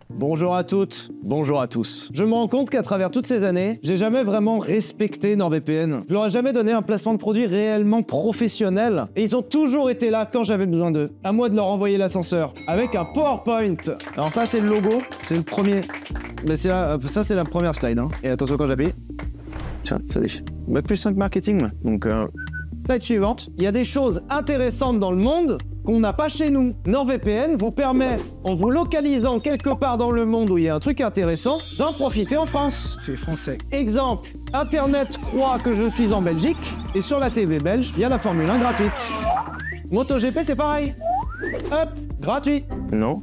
Bonjour à toutes, bonjour à tous. Je me rends compte qu'à travers toutes ces années, j'ai jamais vraiment respecté NordVPN. Je leur ai jamais donné un placement de produit réellement professionnel. Et ils ont toujours été là quand j'avais besoin d'eux. À moi de leur envoyer l'ascenseur. Avec un PowerPoint. Alors ça, c'est le logo, c'est le premier. Mais ça, c'est la première slide. Hein. Et attention quand j'appuie. Tiens, ça déchire. Bac plus 5 marketing, moi. Donc, slide suivante. Il y a des choses intéressantes dans le monde qu'on n'a pas chez nous. NordVPN vous permet, en vous localisant quelque part dans le monde où il y a un truc intéressant, d'en profiter en France. C'est français. Exemple, Internet croit que je suis en Belgique, et sur la TV belge, il y a la Formule 1 gratuite. MotoGP, c'est pareil. Hop, gratuit. Non.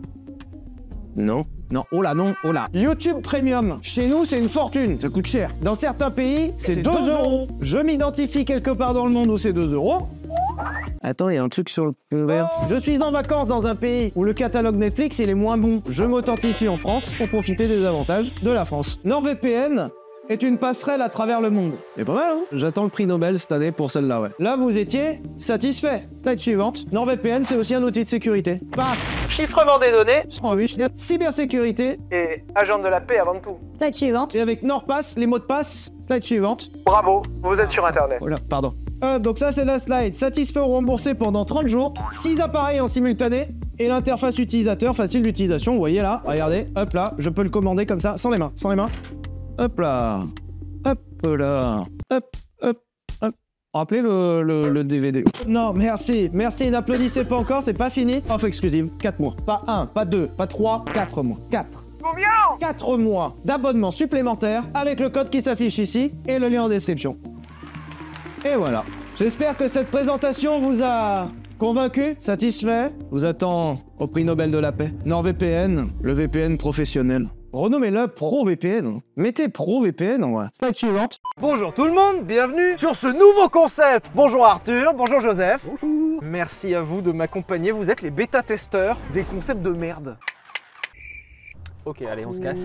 Non. Non, oh là, non, oh là. YouTube Premium, chez nous, c'est une fortune, ça coûte cher. Dans certains pays, c'est 2 €. Je m'identifie quelque part dans le monde où c'est 2 €. Attends, il y a un truc sur le verre. Je suis en vacances dans un pays où le catalogue Netflix il est moins bon. Je m'authentifie en France pour profiter des avantages de la France. NordVPN est une passerelle à travers le monde. C'est pas mal, hein? J'attends le prix Nobel cette année pour celle-là, ouais. Là, vous étiez satisfait. Slide suivante. NordVPN, c'est aussi un outil de sécurité. Passe. Chiffrement des données. Cybersécurité. Et agent de la paix avant tout. Slide suivante. Et avec NordPass, les mots de passe. Slide suivante. Bravo, vous êtes sur Internet. Oh là, pardon. Donc ça, c'est la slide. Satisfait ou remboursé pendant 30 jours. 6 appareils en simultané. Et l'interface utilisateur, facile d'utilisation. Vous voyez là, regardez. Hop là, je peux le commander comme ça, sans les mains. Sans les mains. Hop là. Hop là. Hop, hop, hop. Rappelez le DVD. Non, merci. Merci, n'applaudissez pas encore, c'est pas fini. Offre exclusive, 4 mois. Pas 1, pas 2, pas 3, 4 mois. 4. Combien? 4 mois d'abonnement supplémentaire avec le code qui s'affiche ici et le lien en description. Et voilà. J'espère que cette présentation vous a convaincu, satisfait. Vous attend au prix Nobel de la paix. NordVPN, le VPN professionnel. Renommez-le ProVPN. Mettez ProVPN en vrai. Slide suivante. Bonjour tout le monde, bienvenue sur ce nouveau concept. Bonjour Arthur, bonjour Joseph. Bonjour. Merci à vous de m'accompagner, vous êtes les bêta-testeurs des concepts de merde. Ok, allez, on se casse.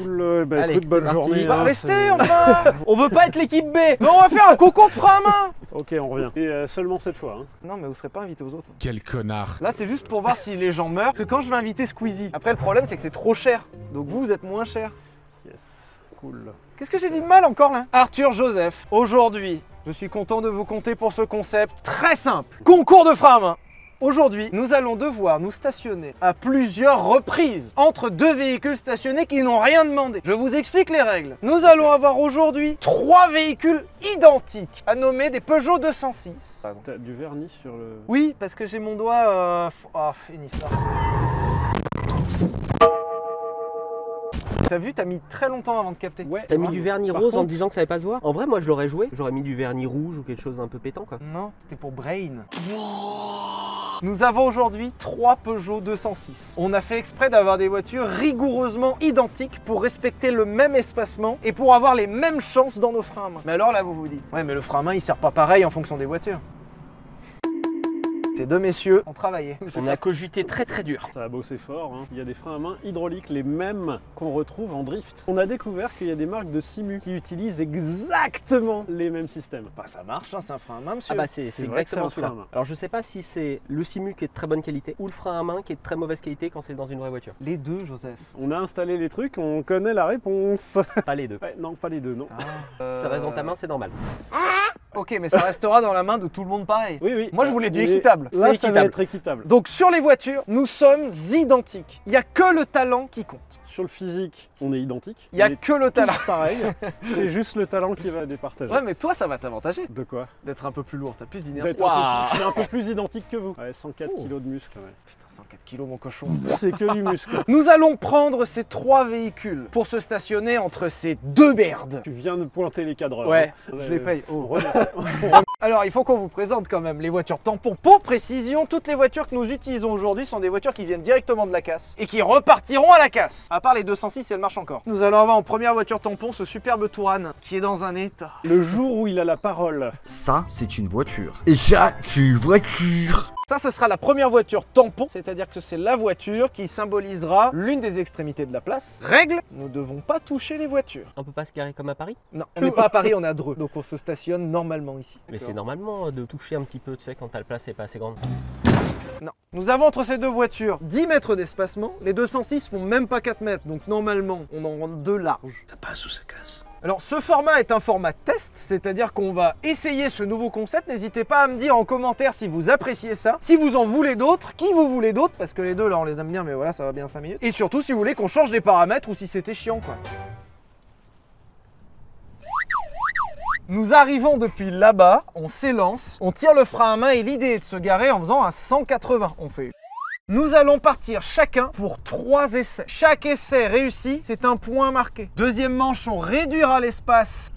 Bah allez, écoute, bonne journée. Bah, hein, restez enfin. On veut pas être l'équipe B. Mais on va faire un concours de frein à main. Ok, on revient. Et seulement cette fois. Hein. Non, mais vous serez pas invité aux autres. Quel connard. Là, c'est juste pour voir si les gens meurent. Parce que quand je vais inviter Squeezie, après le problème, c'est que c'est trop cher. Donc vous êtes moins cher. Yes, cool. Qu'est-ce que j'ai dit de mal encore là? Arthur Joseph, aujourd'hui, je suis content de vous compter pour ce concept très simple. Concours de frein à main. Aujourd'hui, nous allons devoir nous stationner à plusieurs reprises entre deux véhicules stationnés qui n'ont rien demandé. Je vous explique les règles. Nous allons avoir aujourd'hui 3 véhicules identiques à nommer des Peugeot 206. T'as du vernis sur le... Oui, parce que j'ai mon doigt... Oh, finis ça. T'as vu, t'as mis très longtemps avant de capter. Ouais. T'as mis du vernis Par rose en contre- te disant que ça allait pas se voir? En vrai, moi je l'aurais joué. J'aurais mis du vernis rouge ou quelque chose d'un peu pétant quoi. Non, c'était pour Brain. Nous avons aujourd'hui 3 Peugeot 206. On a fait exprès d'avoir des voitures rigoureusement identiques pour respecter le même espacement et pour avoir les mêmes chances dans nos freins à main. Mais alors là, vous vous dites, ouais, mais le frein à main, il sert pas pareil en fonction des voitures. Ces deux messieurs ont travaillé. On a cogité très dur. Ça a bossé fort. Hein. Il y a des freins à main hydrauliques, les mêmes qu'on retrouve en drift. On a découvert qu'il y a des marques de simu qui utilisent exactement les mêmes systèmes. Bah ça marche, hein, c'est un frein à main, monsieur. Ah bah c'est vrai que c'est exactement un celui-là. frein à main. Alors je sais pas si c'est le simu qui est de très bonne qualité ou le frein à main qui est de très mauvaise qualité quand c'est dans une vraie voiture. Les deux, Joseph. On a installé les trucs, on connaît la réponse. Pas les deux. Ouais, non, pas les deux, non. Si ça reste dans ta main, c'est normal. Ok, mais ça restera dans la main de tout le monde pareil. Oui, oui. Moi, je voulais du Et équitable. Là, C'est ça va équitable. être équitable. Donc sur les voitures, nous sommes identiques. Il n'y a que le talent qui compte. Sur le physique, on est identique. Il n'y a On est que le talent. tous pareil. C'est juste le talent qui va départager. Ouais, mais toi, ça va t'avantager De quoi? d'être un peu plus lourd. T'as plus d'inertie. D'être Je suis un peu plus identique que vous. Ouais, 104 kilos de muscle. Ouais. Putain, 104 kilos, mon cochon. C'est que du muscle. Nous allons prendre ces 3 véhicules pour se stationner entre ces 2 merdes. Tu viens de pointer les cadres. Ouais, hein. je les paye. Oh. Remonte. Alors, il faut qu'on vous présente quand même les voitures tampons. Pour précision, toutes les voitures que nous utilisons aujourd'hui sont des voitures qui viennent directement de la casse et qui repartiront à la casse. À part les 206 si elles marchent encore. Nous allons avoir en première voiture tampon ce superbe Touran qui est dans un état. Le jour où il a la parole. Ça, c'est une voiture. Et ça, c'est une voiture. Ça, ce sera la première voiture tampon, c'est-à-dire que c'est la voiture qui symbolisera l'une des extrémités de la place. Règle, nous ne devons pas toucher les voitures. On peut pas se garer comme à Paris? Non, on n'est pas à Paris, on est à Dreux, donc on se stationne normalement ici. Mais c'est normalement de toucher un petit peu, tu sais, quand ta place est pas assez grande. Non. Nous avons entre ces deux voitures 10 mètres d'espacement. Les 206 font même pas 4 mètres. Donc normalement, on en rentre 2 larges. Ça passe ou ça casse? Alors ce format est un format test, c'est-à-dire qu'on va essayer ce nouveau concept. N'hésitez pas à me dire en commentaire si vous appréciez ça, si vous en voulez d'autres, qui vous voulez d'autres, parce que les deux là on les aime bien, mais voilà, ça va bien 5 minutes. Et surtout si vous voulez qu'on change des paramètres ou si c'était chiant quoi. Nous arrivons depuis là-bas, on s'élance, on tire le frein à main et l'idée est de se garer en faisant un 180. On fait. Nous allons partir chacun pour 3 essais. Chaque essai réussi, c'est un point marqué. Deuxième manche, on réduira l'espace.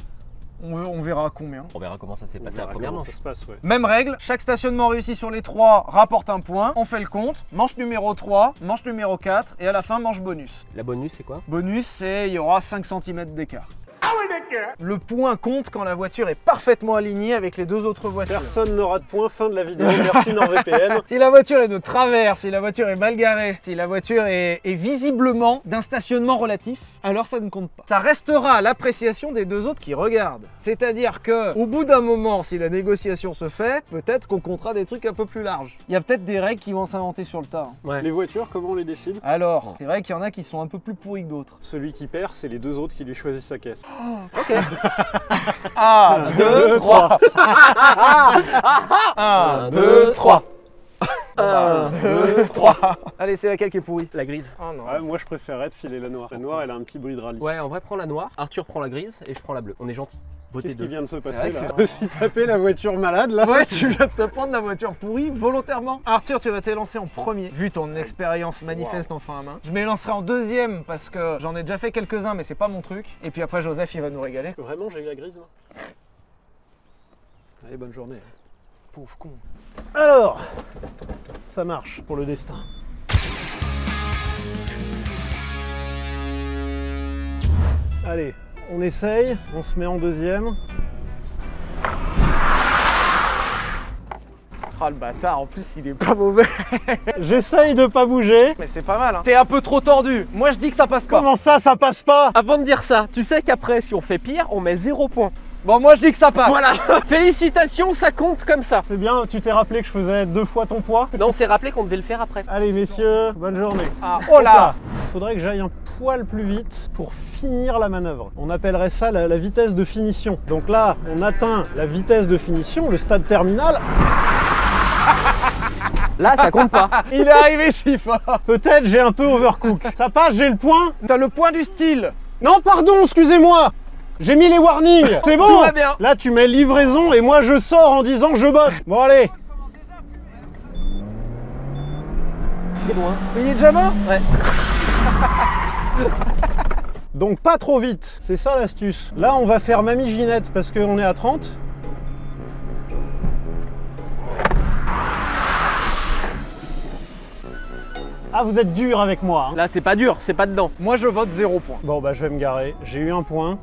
On verra combien. On verra comment ça s'est passé la première manche. Ça se passe, ouais. Même règle, chaque stationnement réussi sur les 3 rapporte un point. On fait le compte. Manche numéro 3, manche numéro 4 et à la fin, manche bonus. La bonus, c'est quoi? Bonus, c'est il y aura 5 cm d'écart. Le point compte quand la voiture est parfaitement alignée avec les deux autres voitures. Personne n'aura de points, fin de la vidéo. Merci NordVPN. Si la voiture est de travers, si la voiture est mal garée, si la voiture est visiblement d'un stationnement relatif, alors ça ne compte pas. Ça restera à l'appréciation des deux autres qui regardent. C'est-à-dire que, au bout d'un moment, si la négociation se fait, peut-être qu'on comptera des trucs un peu plus larges. Il y a peut-être des règles qui vont s'inventer sur le tas. Ouais. Les voitures, comment on les décide? Alors, c'est vrai qu'il y en a qui sont un peu plus pourris que d'autres. Celui qui perd, c'est les deux autres qui lui choisissent sa caisse. Ok. 1, 2, 3. 1, 2, 3. 1, 2, 3. Allez, c'est laquelle qui est pourrie? La grise. Oh non. Ouais, moi, je préférerais de filer la noire. La noire, elle a un petit bruit de rallye. Ouais, en vrai, prends la noire. Arthur prend la grise et je prends la bleue. On est gentil. Votez Qu'est-ce qui deux. vient de se vrai passer que là? c'est Je me suis tapé la voiture malade là. Ouais, tu viens de te prendre la voiture pourrie volontairement. Arthur, tu vas t'élancer en premier, vu ton expérience manifeste en frein à main. Je m'élancerai en deuxième parce que j'en ai déjà fait quelques-uns, mais c'est pas mon truc. Et puis après, Joseph, il va nous régaler. Vraiment, j'ai eu la grise moi. Allez, bonne journée. Pauvre con. Alors, ça marche pour le destin. Allez, on essaye, on se met en deuxième. Ah le bâtard, en plus il est pas mauvais. J'essaye de pas bouger. Mais c'est pas mal, hein. T'es un peu trop tordu. Moi je dis que ça passe pas. Comment ça passe pas? Avant de dire ça, tu sais qu'après, si on fait pire, on met 0 point. Bon, moi je dis que ça passe. Voilà. Félicitations, ça compte comme ça. C'est bien, tu t'es rappelé que je faisais 2 fois ton poids? Non, on s'est rappelé qu'on devait le faire après. Allez messieurs, bonne journée. Ah, oh là. Il faudrait que j'aille un poil plus vite pour finir la manœuvre. On appellerait ça la vitesse de finition. Donc là, on atteint la vitesse de finition, le stade terminal. Là, ça compte pas. Il est arrivé si fort. Peut-être j'ai un peu overcook. Ça passe, j'ai le point? T'as le point du style. Non, pardon, excusez-moi. J'ai mis les warnings. C'est bon? Tout va bien. Là, tu mets livraison et moi je sors en disant je bosse. Bon, allez. C'est loin. Il est déjà mort? Ouais. Donc pas trop vite, c'est ça l'astuce. Là, on va faire Mamie Ginette parce qu'on est à 30. Ah, vous êtes dur avec moi. Hein. Là, c'est pas dur, c'est pas dedans. Moi je vote 0 point. Bon, bah je vais me garer. J'ai eu un point.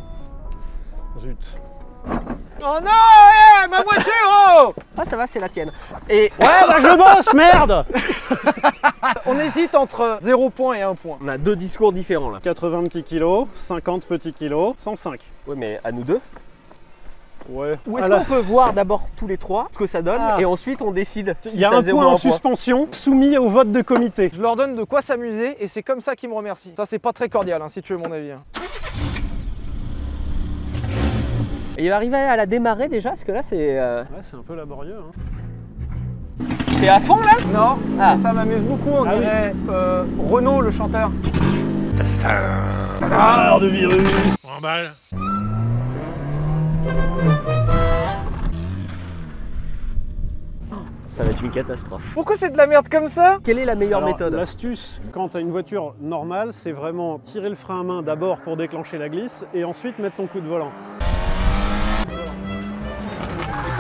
Zut. Oh non, ma voiture, oh. Ah, ça va, c'est la tienne. Et Ouais, bah je bosse, merde. On hésite entre 0 point et 1 point. on a 2 discours différents là. 80 petits kilos, 50 petits kilos, 105. Ouais, mais à nous deux. Ouais. Ou est-ce Ah là, qu'on peut voir d'abord tous les 3 ce que ça donne Ah. et ensuite on décide? il y a un point en suspension soumis au vote de comité. Je leur donne de quoi s'amuser et c'est comme ça qu'ils me remercient. Ça c'est pas très cordial hein, si tu veux mon avis. Hein. Et il va arriver à la démarrer déjà, parce que là c'est... Ouais, c'est un peu laborieux. Hein. T'es à fond là? Non, Ah. mais ça m'amuse beaucoup, on Ah oui. dirait Renaud le chanteur. Ah, de virus. Ça va être une catastrophe. Pourquoi c'est de la merde comme ça? Quelle est la meilleure Alors, méthode? l'astuce, quand tu as une voiture normale, c'est vraiment tirer le frein à main d'abord pour déclencher la glisse et ensuite mettre ton coup de volant. Pas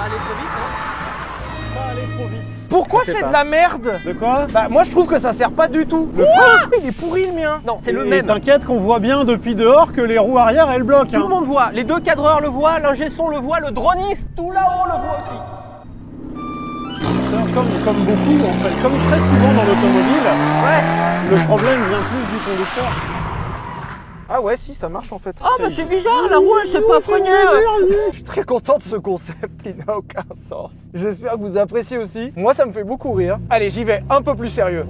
aller trop vite, hein? Pas aller trop vite. Pourquoi Je sais c'est pas. de la merde? De quoi? Bah moi je trouve que ça sert pas du tout. Le frein. Il est pourri le mien. Non, c'est le Et même. t'inquiète qu'on voit bien depuis dehors que les roues arrière elles bloquent. Tout le Hein. monde voit, les 2 cadreurs le voient, l'ingé son le voit, le droniste tout là-haut le voit aussi. Comme beaucoup en fait, comme très souvent dans l'automobile, Ouais. le problème vient plus du conducteur. Ah ouais, si, ça marche en fait. Ah bah c'est bizarre, la roue elle s'est pas freinée. Je suis très content de ce concept, il n'a aucun sens. J'espère que vous appréciez aussi. Moi, ça me fait beaucoup rire. Allez, j'y vais, un peu plus sérieux.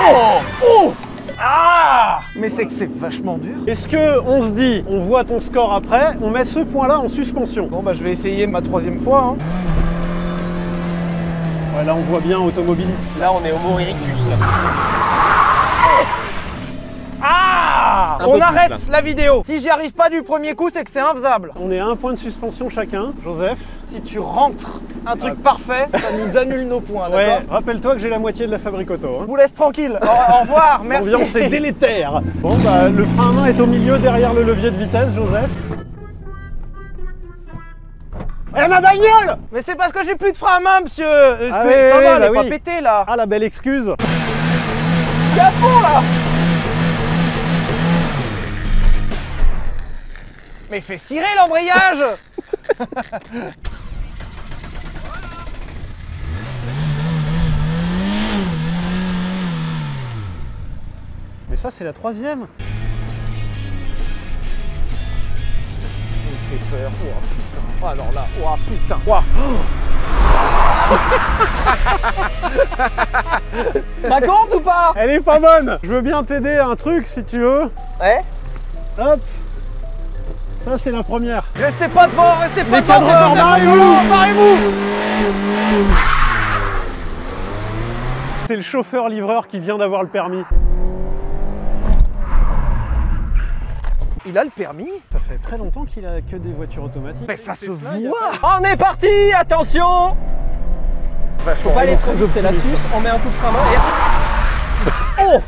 Oh! Oh! Ah! Mais c'est que c'est vachement dur. Est-ce que on se dit, on voit ton score après, on met ce point-là en suspension? Bon bah je vais essayer ma 3e fois. Hein. Ouais, là on voit bien automobiliste. Là on est Homo erectus là. Ah! Un peu On plus, arrête là. la vidéo. Si j'y arrive pas du premier coup, c'est que c'est infaisable. On est à un point de suspension chacun, Joseph. Si tu rentres un truc parfait, ça nous annule nos points, Ouais, d'accord? rappelle-toi que j'ai la moitié de la fabrique auto. Je vous laisse tranquille. Au revoir, merci. L'ambiance est délétère. Bon bah le frein à main est au milieu derrière le levier de vitesse, Joseph. Eh ma bagnole! Mais c'est parce que j'ai plus de frein à main, monsieur. Ah Ça oui, va, oui, elle bah est pas oui. pétée là. Ah la belle excuse. Je suis à fond là. Mais fais cirer l'embrayage. Mais ça c'est la 3e. Il me fait peur. Oh putain. Oh, alors là, oh putain. Oh. Ça compte ou pas? Elle est pas bonne. Je veux bien t'aider à un truc si tu veux. Ouais. Hop. Ça c'est la première. Restez pas devant, restez pas Les devant. cadreurs, barrez-vous. Barrez-vous. C'est le chauffeur-livreur qui vient d'avoir le permis. Il a le permis? Ça fait très longtemps qu'il a que des voitures automatiques. Mais ça se Tesla, il y a voit. On est parti, attention. Faut pas aller trop vite, c'est l'astuce. On met un coup de frein à main et... Oh.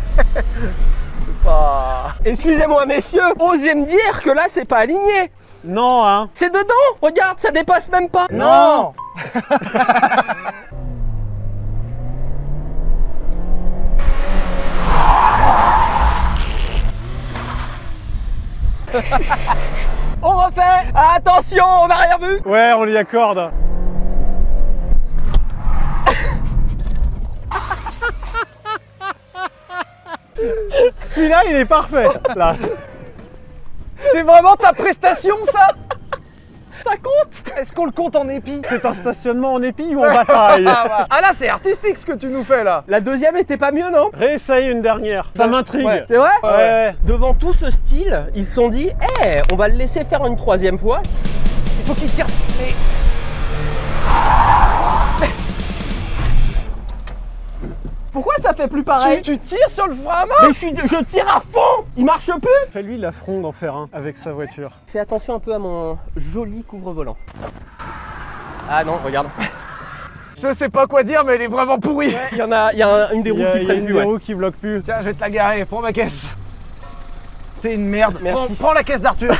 C'est pas... Excusez-moi messieurs, osez me dire que là c'est pas aligné. Non hein. C'est dedans, regarde, ça dépasse même pas. Non. On refait. Attention, on n'a rien vu. Ouais, on lui accorde. Celui-là, il est parfait. Là. C'est vraiment ta prestation ça? Ça compte? Est-ce qu'on le compte en épi? C'est un stationnement en épi ou en bataille? Ah là c'est artistique ce que tu nous fais là. La deuxième était pas mieux, non? Réessaye une dernière. Ça m'intrigue. Ouais. C'est vrai? Ouais. Devant tout ce style, ils se sont dit, on va le laisser faire une 3e fois. Il faut qu'il tire. Mais... Pourquoi ça fait plus pareil? Tu tires sur le frein à main? Mais je tire à fond. Il marche plus. Fais-lui la fronde en fer 1 avec sa voiture. Fais attention un peu à mon joli couvre-volant. Ah non, regarde. Je sais pas quoi dire mais elle est vraiment pourrie. Il y a une des roues qui Il y a freine une plus. des Ouais. roues qui bloque plus. Tiens, je vais te la garer, prends ma caisse. T'es une merde. Merci. Prends la caisse d'Arthur.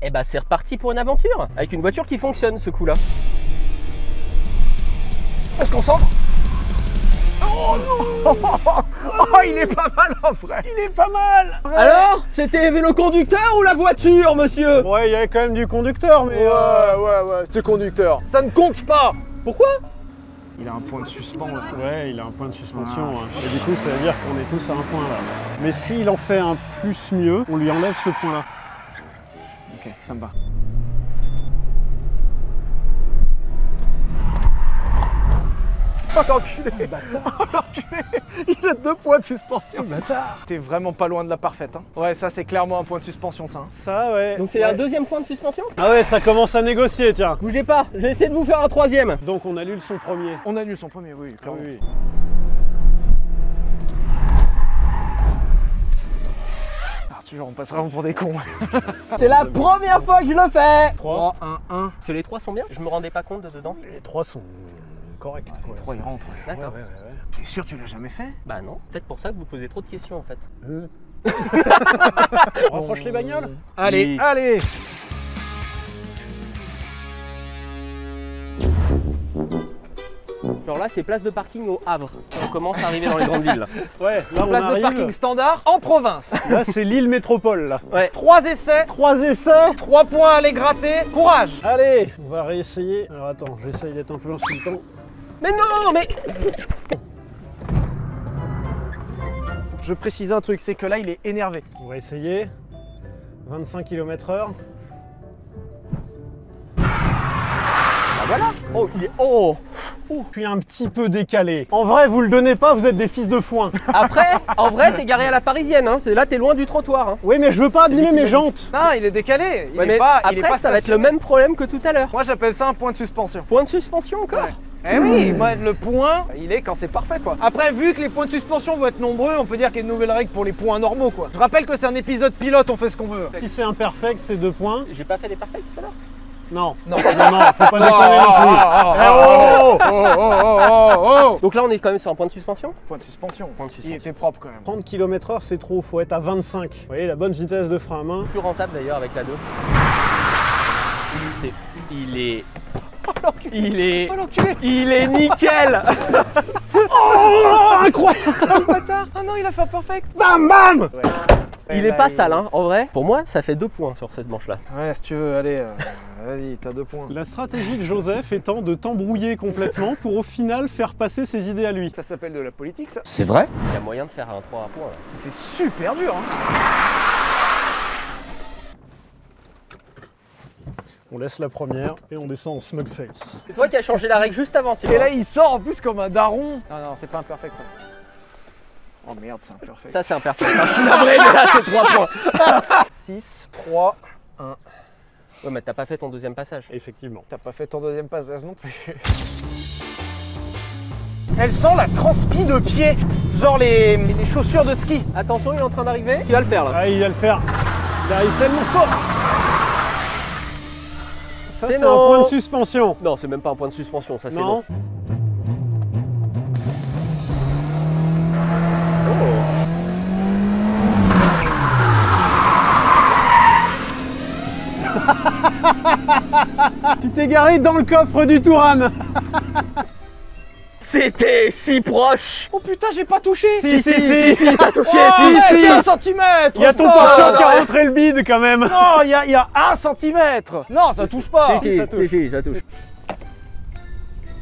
Et bah c'est reparti pour une aventure. Avec une voiture qui fonctionne ce coup-là. On se concentre. Oh non. Oh, il est pas mal en vrai. Il est pas mal. Alors, c'était le conducteur ou la voiture, monsieur? Ouais, il y avait quand même du conducteur, mais... Ouais, c'est conducteur. Ça ne compte pas. Pourquoi? Il a un point de suspens là. Ouais, il a un point de suspension. Hein. Et du coup, ça veut dire qu'on est tous à un point là. Mais s'il en fait un plus mieux, on lui enlève ce point-là. Ok, ça me va. Oh l'enculé. Oh l'enculé. Il a 2 points de suspension. Bâtard. T'es vraiment pas loin de la parfaite. Hein. Ouais, ça c'est clairement un point de suspension ça. Hein. Ça, ouais. Donc c'est ouais. un 2e point de suspension? Ah ouais, ça commence à négocier, tiens. Bougez pas, je vais essayer de vous faire un 3e. Donc on annule son premier. On annule son premier, oui, Ah clairement. oui. Arthur, on passe vraiment pour des cons. C'est la première fois que je le fais. 3. 1, 1. Parce que les 3 sont bien, je me rendais pas compte de dedans. Les 3 sont corrects. Quoi. 3 il rentre. D'accord. Ouais. T'es sûr tu l'as jamais fait? Bah non, peut-être pour ça que vous posez trop de questions en fait. On rapproche les bagnoles. Allez, Oui. allez. Genre là, c'est place de parking au Havre. On commence à arriver dans les grandes villes. Là. Ouais, là on Place de arrive. parking standard en province. Là c'est l'île métropole là. Ouais. 3 essais, 3 essais. 3 points à les gratter. Courage. Allez, on va réessayer. Alors attends, j'essaye d'être un peu insultant. Mais non, mais Je précise un truc, c'est que là il est énervé. On va essayer. 25 km/h. Voilà. Oh, il est... Oh. Je suis un petit peu décalé. En vrai, vous le donnez pas, vous êtes des fils de foin. Après, en vrai, t'es garé à la parisienne. Hein. Là, t'es loin du trottoir. Hein. Oui, mais je veux pas abîmer mes jantes. Non, il est décalé. Il Ouais, est mais pas, après, il est pas ça va être le stationné. même problème que tout à l'heure. Moi j'appelle ça un point de suspension. Point de suspension encore. Ouais. Eh oui, moi le point, il est quand c'est parfait quoi. Après, vu que les points de suspension vont être nombreux, on peut dire qu'il y a une nouvelle règle pour les points normaux quoi. Je rappelle que c'est un épisode pilote, on fait ce qu'on veut. Si c'est imperfect, c'est 2 points. J'ai pas fait des parfaits tout à l'heure. Non. Non. Non, faut pas déconner non plus. Donc là, on est quand même sur un point de suspension. Point de suspension. Point de suspension. Il était propre quand même. 30 km/h, c'est trop, faut être à 25. Vous voyez, la bonne vitesse de frein à main. Plus rentable d'ailleurs avec la 2. Il est... Il est... Oh l'enculé. Il est nickel. Oh, incroyable. Bâtard. Ah non, il a fait un perfect. Bam, bam. Il est pas sale, hein, en vrai. Pour moi, ça fait 2 points sur cette manche-là. Ouais, si tu veux, allez, vas-y, t'as 2 points. La stratégie de Joseph étant de t'embrouiller complètement pour au final faire passer ses idées à lui. Ça s'appelle de la politique ça. C'est vrai? Il y a moyen de faire un 3 points. Là. C'est super dur hein. On laisse la première et on descend en smug face. C'est toi qui as changé la règle juste avant, Sylvain. Et là, il sort en plus comme un daron. Non, non, c'est pas un perfect ça. Oh merde, c'est un perfect. Ça, c'est un perfect. Je suis navré, mais là, c'est 3 points. 6, 3, 1. Ouais, mais t'as pas fait ton deuxième passage. Effectivement. T'as pas fait ton deuxième passage non plus. Elle sent la transpi de pied. Genre les chaussures de ski. Attention, il est en train d'arriver. Tu vas le faire là. Ah, il va le faire. Il arrive tellement fort. Ça, C'est c'est un bon. point de suspension. Non, c'est même pas un point de suspension, ça c'est Non. bon. Oh. Tu t'es garé dans le coffre du Touran. C'était si proche. Oh putain, j'ai pas touché. Si, t'as touché. Oh, si, si. 1 centimètre. Il y a ton non, pare-choc non, qui a non. rentré le bide quand même. Non, il y a 1 centimètre. Non, ça touche pas. Si, ça touche. si, ça touche. De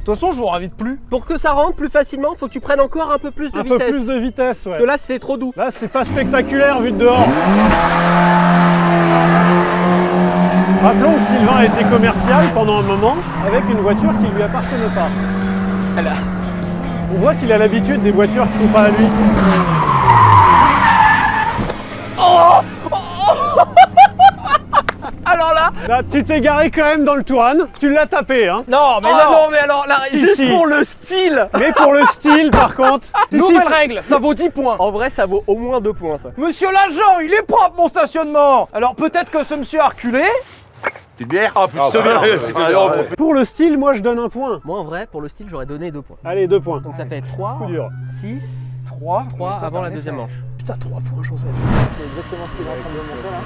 toute façon, je vous invite plus. Pour que ça rentre plus facilement, faut que tu prennes encore un peu plus de Un vitesse. peu plus de vitesse, ouais. Parce que là, c'était trop doux. Là, c'est pas spectaculaire vu de dehors. Rappelons que Sylvain a été commercial pendant un moment avec une voiture qui ne lui appartenait pas. Elle a- On voit qu'il a l'habitude des voitures qui ne sont pas à lui. Alors là, Là, tu t'es garé quand même dans le Touran. Tu l'as tapé, hein. Non, mais oh non. non, mais alors là, Si, juste si. pour le style. Mais pour le style, par contre. si, si, Nouvelle règle, ça vaut 10 points. En vrai, ça vaut au moins 2 points ça. Monsieur l'agent, il est propre mon stationnement. Alors peut-être que ce monsieur a reculé. T'es bière? Ah putain, Pour le style, moi, je donne un point. Moi, en vrai, pour le style, j'aurais donné 2 points. Allez, 2 points. Donc ça fait 3, Coup dur. 6, 3. 3 avant la deuxième manche. Putain, 3 points, Joseph. C'est exactement ce qu'il est en train de montrer là.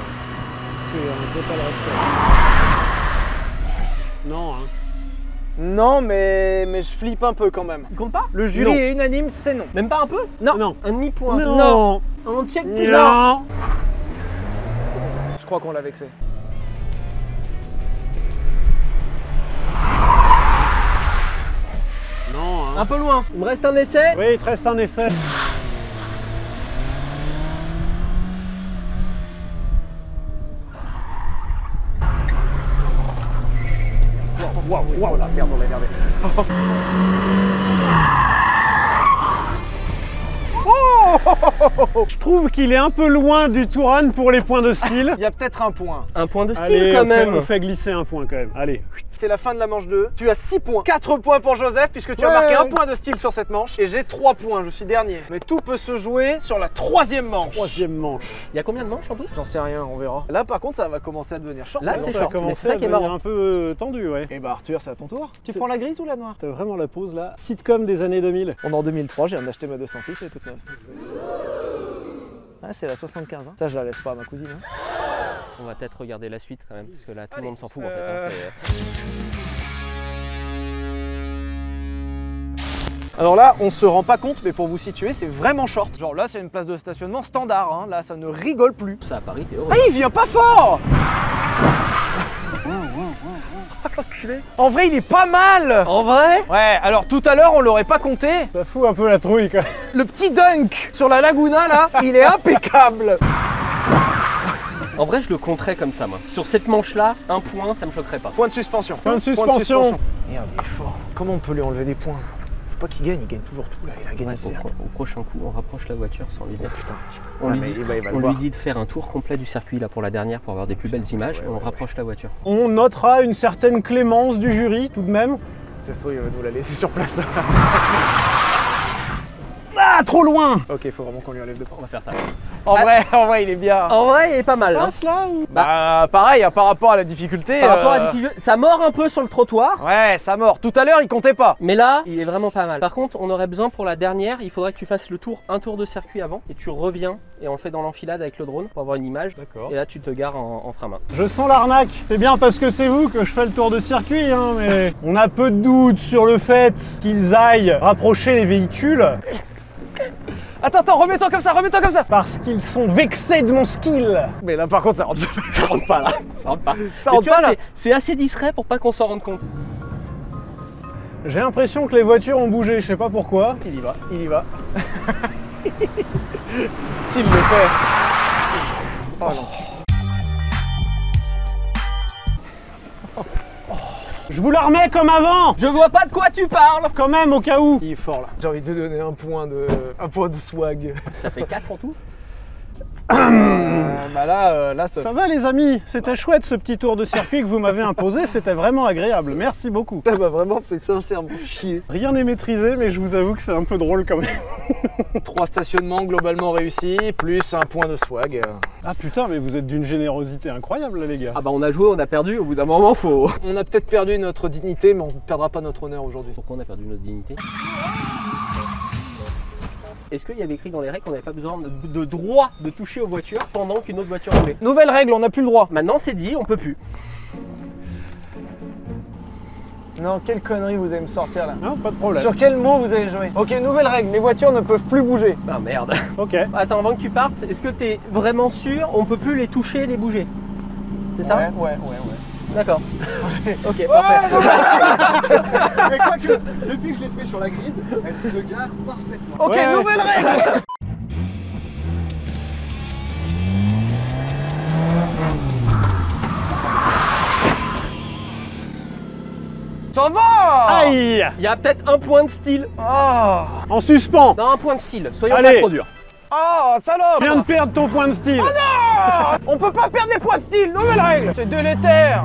C'est un total respect. Non, hein. Non, mais je flippe un peu quand même. Il compte pas? Le jury Non. est unanime, c'est non. Même pas un peu? Non. Un demi-point. Non. On check Non. Je crois qu'on l'a vexé. Non, hein. Un peu loin. Il me reste un essai. Oui, il te reste un essai. Waouh, la merde, on l'a énervé. Je trouve qu'il est un peu loin du Touran pour les points de style. Il y a peut-être un point. Un point de style Allez, quand on fait, même. on fait glisser un point quand même. Allez. C'est la fin de la manche 2. Tu as 6 points. 4 points pour Joseph puisque tu as Ouais. marqué un point de style sur cette manche. Et j'ai 3 points, je suis dernier. Mais tout peut se jouer sur la 3e manche. Troisième manche. Il y a combien de manches en tout? J'en sais rien, on verra. Là par contre, ça va commencer à devenir short. Là, par c'est exemple. short. Ça a mais c'est commencé ça à qui est devenir marrant. un peu tendu, ouais. Et bah Arthur, c'est à ton tour. Tu prends la grise ou la noire? T'as vraiment la pause là. Sitcom des années 2000. On est en 2003, j'ai acheté ma 206, elle est toute neuve. Ah, c'est la 75, hein. Ça, je la laisse pas à ma cousine. Hein. On va peut-être regarder la suite quand même, parce que là, tout le monde s'en fout en fait. Hein, Alors là, on se rend pas compte, mais pour vous situer, c'est vraiment short. Genre là, c'est une place de stationnement standard, hein. Là, ça ne rigole plus. Ça à Paris, t'es heureux. Ah, il vient pas fort. En vrai, il est pas mal. En vrai? Ouais, alors tout à l'heure, on l'aurait pas compté. Ça fout un peu la trouille quoi. Le petit dunk sur la Laguna là, il est impeccable. En vrai, je le compterais comme ça, moi. Sur cette manche-là, un point, ça me choquerait pas. Point de suspension. Point de suspension. Merde, il est fort. Comment on peut lui enlever des points? Faut pas qu'il gagne, il gagne toujours tout là. Il a gagné Au prochain coup, on rapproche la voiture sans lui dire. Putain. On lui lui dit de faire un tour complet du circuit là pour la dernière pour avoir des plus belles images et on rapproche la voiture. On notera une certaine clémence du jury tout de même. Ça se trouve, il va nous la laisser sur place. Ah, trop loin. Ok, faut vraiment qu'on lui enlève de points. On va faire ça. En vrai, il est bien. En vrai, il est pas mal. Hein. Passe là ou... Bah, pareil, hein, par rapport à la difficulté. Par rapport à la difficulté, ça mord un peu sur le trottoir. Ouais, ça mord. Tout à l'heure, il comptait pas. Mais là, il est vraiment pas mal. Par contre, on aurait besoin pour la dernière, il faudrait que tu fasses un tour de circuit avant et tu reviens et on le fait dans l'enfilade avec le drone pour avoir une image. D'accord. Et là, tu te gares en frein main. Je sens l'arnaque. C'est bien parce que c'est vous que je fais le tour de circuit, hein, mais on a peu de doute sur le fait qu'ils aillent rapprocher les véhicules Attends, remets-toi comme ça, parce qu'ils sont vexés de mon skill. Mais là, par contre, ça rentre jamais. Ça rentre pas là. Ça rentre pas. Ça Mais rentre tu vois, pas là. c'est assez discret pour pas qu'on s'en rende compte. J'ai l'impression que les voitures ont bougé, je sais pas pourquoi. Il y va. S'il le fait. Oh non. Je vous la remets comme avant. Je vois pas de quoi tu parles. Quand même, au cas où. Il est fort là. J'ai envie de donner un point de swag. Ça fait 4 en tout. Bah là, Ça va les amis, c'était chouette ce petit tour de circuit que vous m'avez imposé, c'était vraiment agréable, merci beaucoup. ça m'a vraiment fait sincèrement chier. Rien n'est maîtrisé, mais je vous avoue que c'est un peu drôle quand même. 3 stationnements globalement réussis, plus un point de swag. Ah putain, mais vous êtes d'une générosité incroyable là les gars. Ah bah on a joué, on a perdu, au bout d'un moment faut... On a peut-être perdu notre dignité, mais on ne perdra pas notre honneur aujourd'hui. Pourquoi on a perdu notre dignité? Est-ce qu'il y avait écrit dans les règles qu'on n'avait pas besoin de droit de toucher aux voitures pendant qu'une autre voiture roulait? Nouvelle règle, on n'a plus le droit. Maintenant c'est dit, on peut plus. Non, quelle connerie vous allez me sortir là. Non, pas de problème. Sur quel mot vous allez jouer? Ok, nouvelle règle, les voitures ne peuvent plus bouger. Ah merde. Ok. Attends, avant que tu partes, est-ce que tu es vraiment sûr on peut plus les toucher, les bouger? C'est ça? Ouais. D'accord. Ok, parfait. Mais quoi que, depuis que je l'ai fait sur la grise, elle se gare parfaitement. Ok, Ouais. nouvelle règle. Ça va. Aïe. Il y a peut-être un point de style. Oh, En suspens. Non, un point de style. Soyons Allez. pas trop durs. salope. Tu viens de perdre ton point de style. On peut pas perdre des points de style, nouvelle règle. C'est délétère.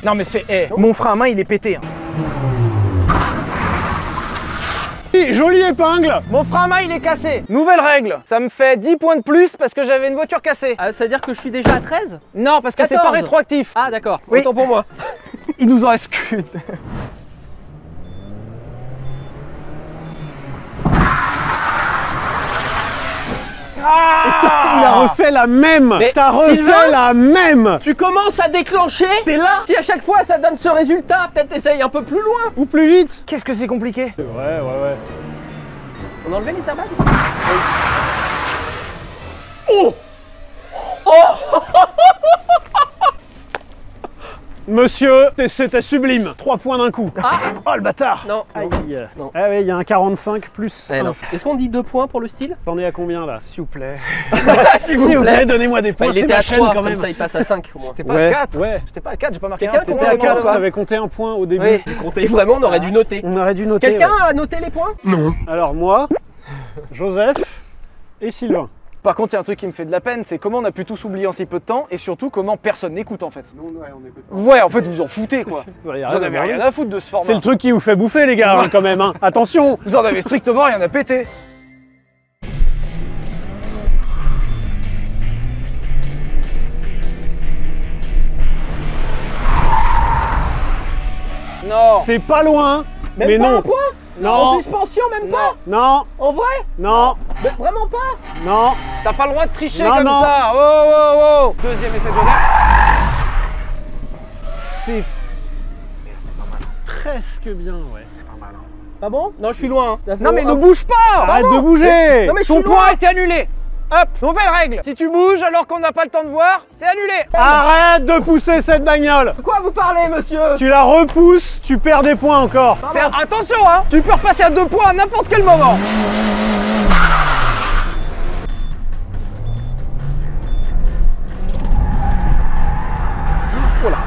Non mais c'est... mon frein à main il est pété. Hein. Jolie épingle. Mon frein à main il est cassé. Nouvelle règle. Ça me fait 10 points de plus parce que j'avais une voiture cassée. Ah, ça veut dire que je suis déjà à 13? Non, parce que c'est pas 14. rétroactif. Ah d'accord, Oui. autant pour moi. Il nous en reste qu'une. Il a refait la même. Mais T'as refait Sylvain, la même. Tu commences à déclencher, t'es là. Si à chaque fois ça donne ce résultat, peut-être essaye un peu plus loin. Ou plus vite. Qu'est-ce que c'est compliqué? Ouais. On a enlevé les airbags? Monsieur, c'était sublime. 3 points d'un coup. Ah. Oh le bâtard. Non. Aïe. Non. Ah oui, il y a un 45 plus. Eh un. non. Est-ce qu'on dit 2 points pour le style? T'en es à combien là? S'il vous plaît. S'il vous plaît, donnez-moi des Bah, points, il c'est était ma à chaîne 3, quand comme même. ça il passe à 5 au moins. T'es pas Ouais, à 4. ouais. J'étais pas à 4, j'ai pas marqué Quelqu'un un. T'étais Combien à de points, 4, toi t'avais compté un point au début. Oui, comptez vraiment, on aurait dû noter. On aurait dû noter. Quelqu'un ouais. a noté les points? Alors moi, Joseph et Sylvain. Par contre, il y a un truc qui me fait de la peine, c'est comment on a pu tous oublier en si peu de temps et surtout comment personne n'écoute en fait. Non, ouais, on écoute pas. Ouais, en fait, vous en foutez quoi. Vous Vous en avez rien à foutre de ce format. C'est le truc qui vous fait bouffer les gars, hein, quand même. Hein. Attention. Vous en avez strictement rien à péter. Non. C'est pas loin, Même mais pas non. un point? En Non, suspension même pas? non, En vrai? non, Mais vraiment pas? non. T'as pas le droit de tricher Non, comme non. ça. Oh. Deuxième essai d'honneur. C'est presque bien, ouais. C'est pas mal. Pas bon? Non, je suis loin. Hein. Non mais ne bouge pas. Arrête de bouger. Non mais je Ton suis point loin. a été annulé. Hop, nouvelle règle. Si tu bouges alors qu'on n'a pas le temps de voir, c'est annulé. Arrête de pousser cette bagnole. De quoi vous parlez, monsieur? Tu la repousses, tu perds des points encore. Attention, hein, tu peux repasser à 2 points à n'importe quel moment.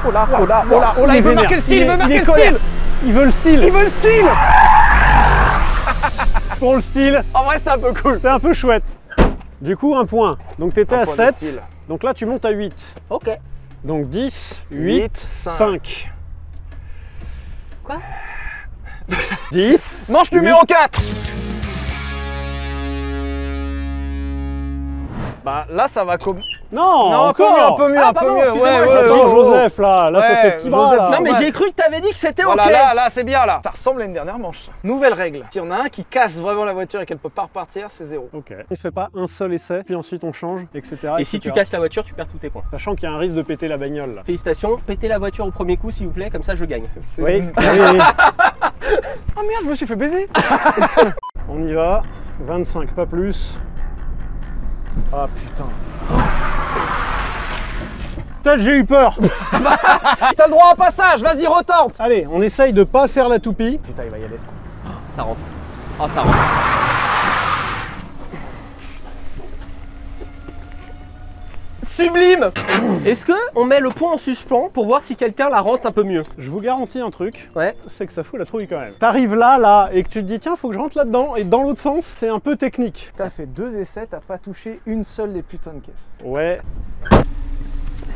Oh là, Il veut marquer le style, il veut marquer le style. Il veut le style. Il veut le style. Pour le style, En vrai, c'était un peu cool. c'était un peu chouette. Du coup, un point. Donc t'étais à point de 7. style. Donc là, tu montes à 8. Ok. Donc 10, 8, 8, 5. Quoi? 10. Manche numéro 4. Bah là, ça va comme... Non, Non, encore. un peu mieux, Ah, un peu pardon, mieux. excusez-moi, Attends, Ouais, Joseph, là ça Ouais, fait petit bras, Joseph, là. Non, mais ouais. j'ai cru que t'avais dit que c'était Voilà, ok. là, c'est bien là. Ça ressemble à une dernière manche. Nouvelle règle. Si on a un qui casse vraiment la voiture et qu'elle peut pas repartir, c'est 0. Ok. Il fait pas un seul essai, puis ensuite on change, etc. Et si tu casses la voiture, tu perds tous tes points. Sachant qu'il y a un risque de péter la bagnole, là. Félicitations, pétez la voiture au premier coup s'il vous plaît, comme ça je gagne. Oui, oui. Oh merde, je me suis fait baiser. On y va. 25, pas plus. Ah putain. Peut-être j'ai eu peur. T'as le droit à un passage, vas-y, retente. Allez, on essaye de pas faire la toupie. Putain, il va y aller ce coup. Ça rentre. Oh, ça rentre. Sublime. Est-ce que on met le point en suspens pour voir si quelqu'un la rentre un peu mieux? Je vous garantis un truc, Ouais. c'est que ça fout la trouille quand même. T'arrives là, et que tu te dis tiens, faut que je rentre là-dedans, et dans l'autre sens, c'est un peu technique. T'as fait 2 essais, t'as pas touché une seule des putains de caisses. Ouais,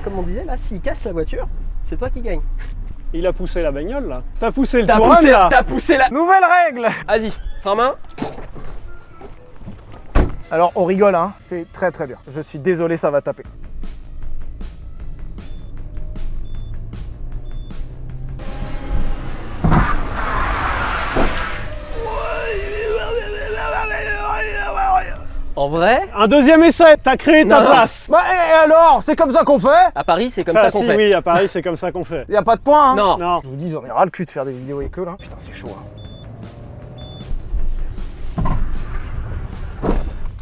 Comme on disait là, s'il casse la voiture, c'est toi qui gagne. il a poussé la bagnole là. T'as poussé le T'as Touran poussé, là. t'as poussé la... Nouvelle règle. Vas-y, frein main. Alors, on rigole, hein. C'est très très bien. Je suis désolé, ça va taper. En vrai, Un deuxième essai, t'as créé ta Non, non. place. Bah, et alors, c'est comme ça qu'on fait. à Paris, c'est comme Ça, ça qu'on si, fait. oui, à Paris, c'est comme ça qu'on fait. Y a pas de point, hein. Non. Non. Je vous dis, j'en ai ras le cul de faire des vidéos avec eux, là. Putain, c'est chaud, hein.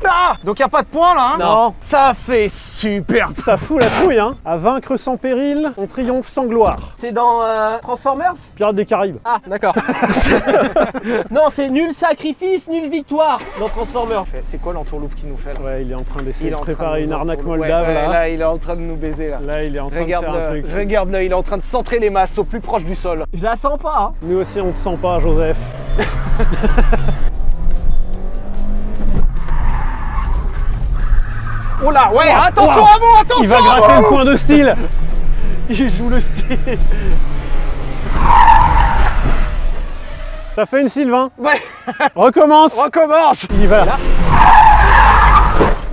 Ah, donc y a pas de point, là, hein. Non. Ça fait super. Ça fout la trouille, hein. À vaincre sans péril, on triomphe sans gloire. C'est dans Transformers? Pirates des Caraïbes. Ah, d'accord. Non, c'est nul sacrifice, nulle victoire dans Transformers. C'est quoi l'entourloupe qui nous fait, là? Ouais, il est en train d'essayer Il est de en train de préparer nous une arnaque entourlouper. moldave Ouais, là. là, il est en train de nous baiser, là. Là, il est en train de faire un truc. Regarde-le, il est en train de centrer les masses au plus proche du sol. Je la sens pas, hein. Nous aussi, on te sent pas, Joseph. Oh là, ouais, Ouah, attention ouah. à vous, attention. Il va gratter le point de style. Il joue le style. Ça fait une Sylvain. Ouais, Recommence. recommence. Il y va.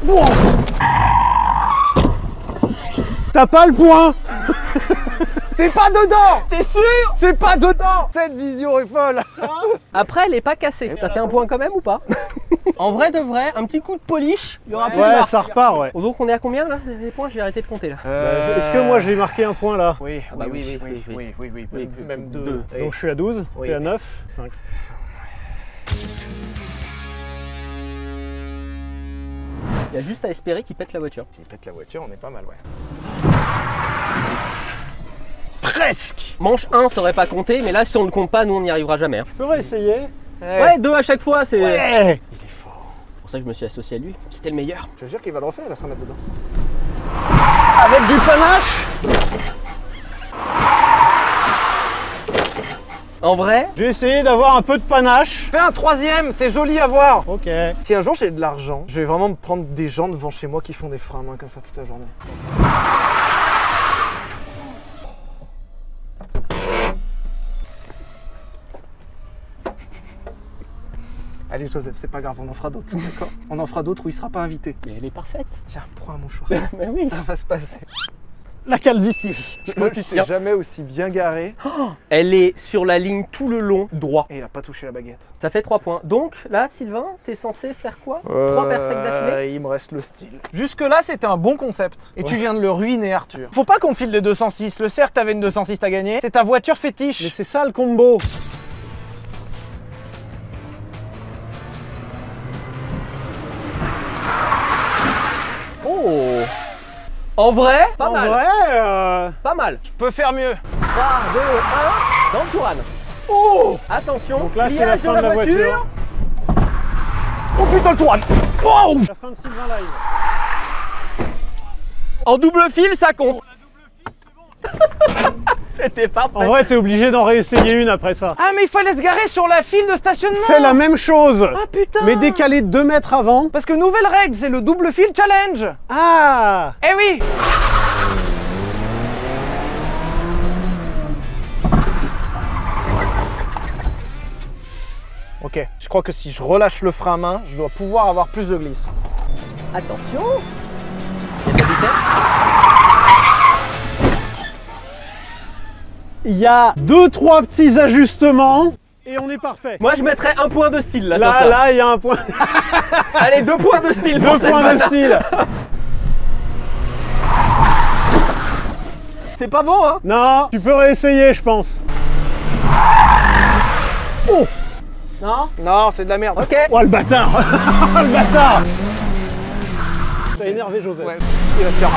Wow. T'as pas le point. C'est pas dedans. T'es sûr? C'est pas dedans. Cette vision est folle. Après, elle est pas cassée. Ça fait un point quand même ou pas? En vrai de vrai, un petit coup de polish, il y aura plus de Ouais, marque. ça repart, ouais. Donc on est à combien là? Les points, j'ai arrêté de compter là. Bah, Est-ce que moi j'ai marqué un point là? Oui, bah oui, même deux. Donc je suis à 12, Oui. t'es à 9, 5. Il y a juste à espérer qu'il pète la voiture. S'il pète la voiture, on est pas mal, ouais. Presque. Manche 1 saurait pas compter, mais là si on le compte pas, nous on n'y arrivera jamais. Hein. Je peux réessayer? Ouais, 2 à chaque fois, c'est Ouais. pour ça que je me suis associé à lui. C'était le meilleur. Je te jure qu'il va le refaire, là, sans mettre dedans. Avec du panache. En vrai, J'ai essayé d'avoir un peu de panache. Fais un troisième, c'est joli à voir. Ok. Si un jour j'ai de l'argent, je vais vraiment me prendre des gens devant chez moi qui font des freins à main comme ça toute la journée. Allez Joseph, c'est pas grave, on en fera d'autres, d'accord? On en fera d'autres où il sera pas invité. mais elle est parfaite. Tiens, prends un mouchoir. Mais oui. Ça va se passer. La calvitie. Toi, tu t'es jamais aussi bien garé. Elle est sur la ligne tout le long, droit. Et il a pas touché la baguette. Ça fait 3 points. Donc là, Sylvain, t'es censé faire quoi? 3 perfects d'affilée? Il me reste le style. Jusque-là, c'était un bon concept. Et tu viens de le ruiner, Arthur. Faut pas qu'on te file de 206. Le cercle, t'avais une 206, t'as gagné. C'est ta voiture fétiche. Mais c'est ça le combo. En vrai, pas En mal. vrai, Pas mal. Je peux faire mieux. 3, 2, 1, d'Antoine. Oh! Attention, Donc là, c'est la pliage fin de la voiture. Oh putain, le Touran. Oh. La fin de Sylvain Live. En double fil, ça compte. C'était parfait. En vrai, t'es obligé d'en réessayer une après ça. Ah, mais il fallait se garer sur la file de stationnement. Fais la même chose, Ah putain. mais décalé 2 mètres avant. Parce que nouvelle règle, c'est le double fil challenge. Ah! Eh oui. Ok, je crois que si je relâche le frein à main, je dois pouvoir avoir plus de glisse. Attention. Il y a de la vitesse. Il y a 2-3 petits ajustements et on est parfait. Moi, je mettrais un point de style là. sur Là, ça. là, il y a un point. Allez, 2 points de style. 2 pour cette points de banane. style. C'est pas bon, hein? Non, tu peux réessayer, je pense. Oh! Non? Non, c'est de la merde. Ok. Oh le bâtard! Oh le bâtard! T'as énervé Joseph. Ouais, il va se faire.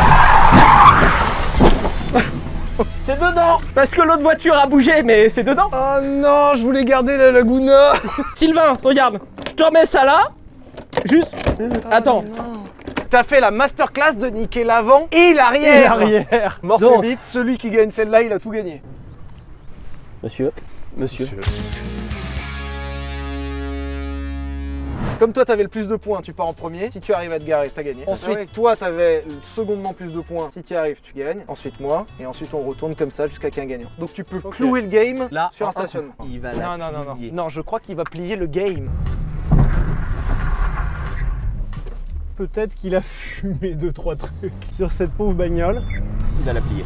C'est dedans. Parce que l'autre voiture a bougé, mais c'est dedans. Oh non, je voulais garder la Laguna. Sylvain, regarde. Je te remets ça là. Juste. Attends. T'as fait la masterclass de niquer l'avant et Et l'arrière. l'arrière. Mort Donc. subite, celui qui gagne celle-là, il a tout gagné. Monsieur. Monsieur. Comme toi, t'avais le plus de points, tu pars en premier. Si tu arrives à te garer, t'as gagné. Ensuite, toi, t'avais le secondement plus de points. Si tu y arrives, tu gagnes. Ensuite, moi. Et ensuite, on retourne comme ça jusqu'à qu'un gagnant. Donc, tu peux clouer le game Là, sur un stationnement. Il va Non, non, non, non. Non, je crois qu'il va plier le game. Peut-être qu'il a fumé 2-3 trucs sur cette pauvre bagnole. Il va la plier.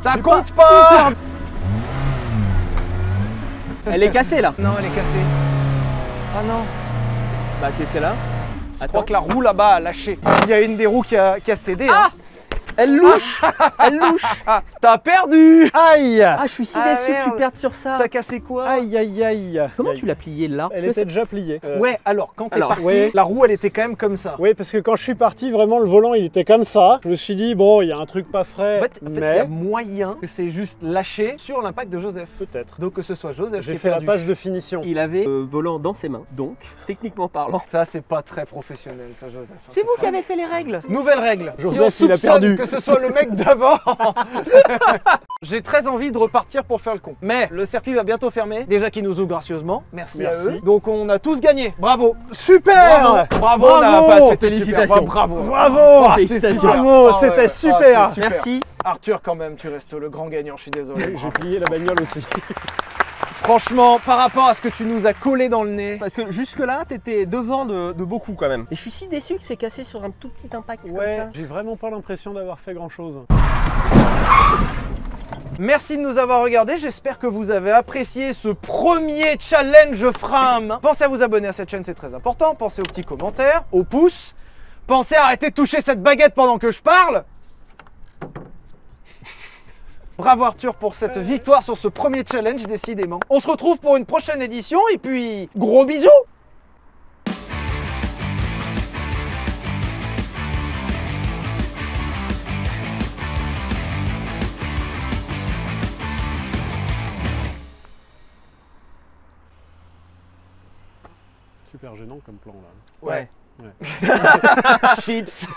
Ça compte pas. Elle est cassée là. Non, elle est cassée. Ah non. Bah, qu'est-ce qu'elle a? Je crois que la roue là-bas a lâché. Il y a une des roues qui a cédé. Ah, hein. elle louche. Elle louche. Ah, t'as perdu. Aïe! Ah, je suis si Ah, déçu que tu merde. perdes sur ça. T'as cassé quoi? Aïe aïe aïe! Comment Aïe. tu l'as pliée là? Elle Parce que était déjà pliée. Ouais, alors quand t'es Alors, parti, ouais. la roue elle était quand même comme ça. Oui, parce que quand je suis parti, vraiment le volant il était comme ça. Je me suis dit, bon, il y a un truc pas frais, En fait, il y mais a moyen que c'est juste lâché sur l'impact de Joseph. peut-être. Donc que ce soit Joseph qui J'ai ait fait la perdu. passe de finition. il avait le volant dans ses mains. Donc, techniquement parlant. Ça, c'est pas très professionnel, ça, Joseph. hein, C'est vous pas- qui avez fait les règles. Nouvelle règle. Joseph, si on il a soupçonne perdu. que ce soit le mec d'avant. J'ai très envie de repartir pour faire le con. Mais le circuit va bientôt fermer. Déjà qu'ils nous ouvrent gracieusement. Merci à Merci. eux. Donc on a tous gagné. Bravo. Super! Bravo. Bravo. on a pas- c'était Félicitations. super. Bravo. Bravo! Ah, c'était Félicitations. super. Bravo, Ah, c'était ouais. super. Ah, c'était Merci. Arthur, quand même, tu restes le grand gagnant. Je suis désolé. J'ai plié la bagnole aussi. Franchement, par rapport à ce que tu nous as collé dans le nez. Parce que jusque-là, t'étais devant de beaucoup quand même. Et je suis si déçu que c'est cassé sur un tout petit impact Ouais, comme ça. j'ai vraiment pas l'impression d'avoir fait grand chose. Merci de nous avoir regardés, j'espère que vous avez apprécié ce premier challenge frein à main. Pensez à vous abonner à cette chaîne, c'est très important. Pensez aux petits commentaires, aux pouces. Pensez à arrêter de toucher cette baguette pendant que je parle. Bravo Arthur pour cette victoire sur ce premier challenge, décidément. On se retrouve pour une prochaine édition et puis gros bisous. Super gênant comme plan là. Ouais. Ouais. Chips.